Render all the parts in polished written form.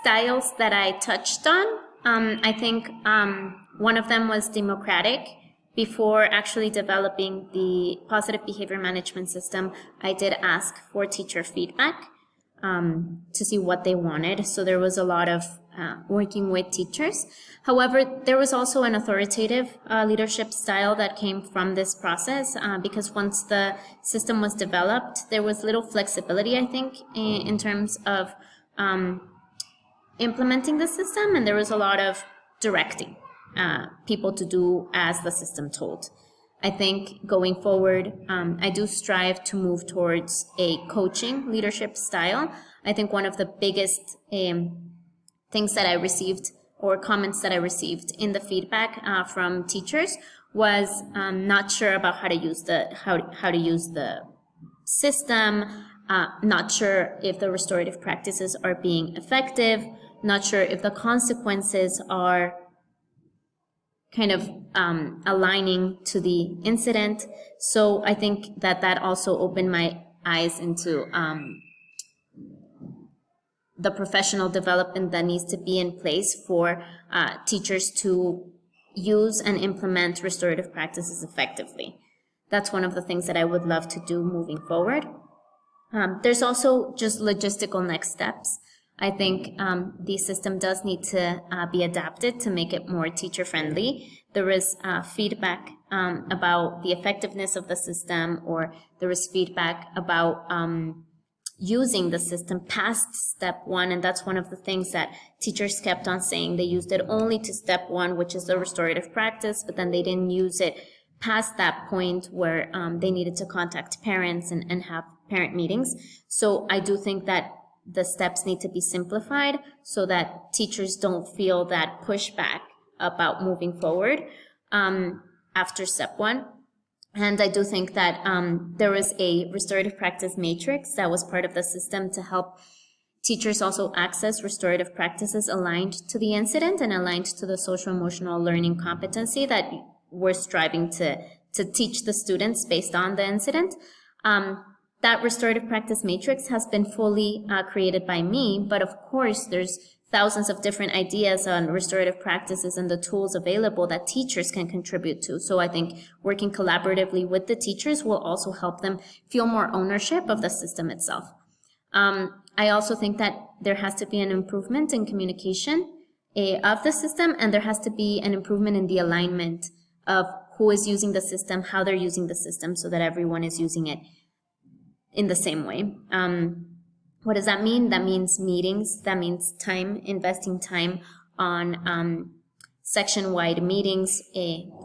styles that I touched on. I think one of them was democratic. Before actually developing the positive behavior management system, I did ask for teacher feedback to see what they wanted. So there was a lot of working with teachers. However, there was also an authoritative leadership style that came from this process because once the system was developed, there was little flexibility, I think, in terms of implementing the system, and there was a lot of directing people to do as the system told. I think going forward, I do strive to move towards a coaching leadership style. I think one of the biggest things that I received or comments that I received in the feedback from teachers was not sure about how to use the system, not sure if the restorative practices are being effective, not sure if the consequences are kind of aligning to the incident. So I think that also opened my eyes into the professional development that needs to be in place for teachers to use and implement restorative practices effectively. That's one of the things that I would love to do moving forward. There's also just logistical next steps. I think the system does need to be adapted to make it more teacher-friendly. There is feedback about the effectiveness of the system, or there is feedback about using the system past step one, and that's one of the things that teachers kept on saying. They used it only to step one, which is the restorative practice, but then they didn't use it past that point where they needed to contact parents and have parent meetings. So I do think that the steps need to be simplified so that teachers don't feel that pushback about moving forward after step one. And I do think that there was a restorative practice matrix that was part of the system to help teachers also access restorative practices aligned to the incident and aligned to the social emotional learning competency that we're striving to teach the students based on the incident. That restorative practice matrix has been fully created by me, but of course there's thousands of different ideas on restorative practices and the tools available that teachers can contribute to. So I think working collaboratively with the teachers will also help them feel more ownership of the system itself. I also think that there has to be an improvement in communication of the system, and there has to be an improvement in the alignment of who is using the system, how they're using the system, so that everyone is using it in the same way. What does that mean? That means meetings. That means time, investing time on section-wide meetings,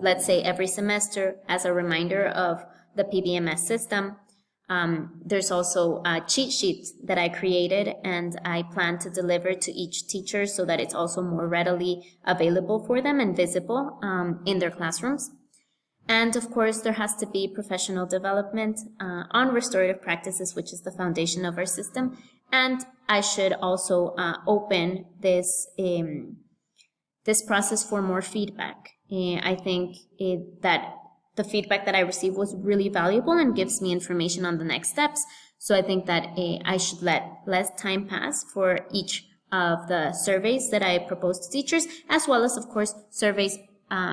let's say every semester, as a reminder of the PBMS system. There's also a cheat sheet that I created and I plan to deliver to each teacher so that it's also more readily available for them and visible in their classrooms. And of course, there has to be professional development on restorative practices, which is the foundation of our system. And I should also open this process for more feedback. I think that the feedback that I received was really valuable and gives me information on the next steps. So I think that I should let less time pass for each of the surveys that I propose to teachers, as well as, of course, surveys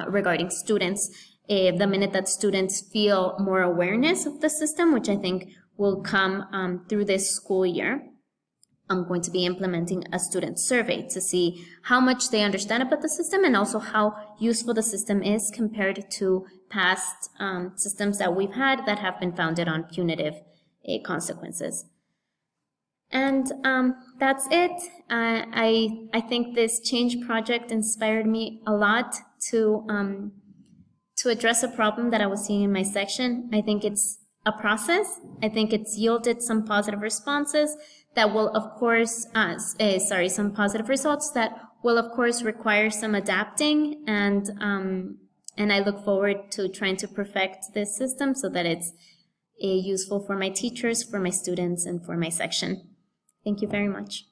regarding students. The minute that students feel more awareness of the system, which I think will come through this school year, I'm going to be implementing a student survey to see how much they understand about the system and also how useful the system is compared to past systems that we've had that have been founded on punitive consequences. And that's it. I think this change project inspired me a lot to address a problem that I was seeing in my section. I think it's a process. I think it's yielded some positive responses that will, of course, some positive results that will, of course, require some adapting. And I look forward to trying to perfect this system so that it's useful for my teachers, for my students, and for my section. Thank you very much.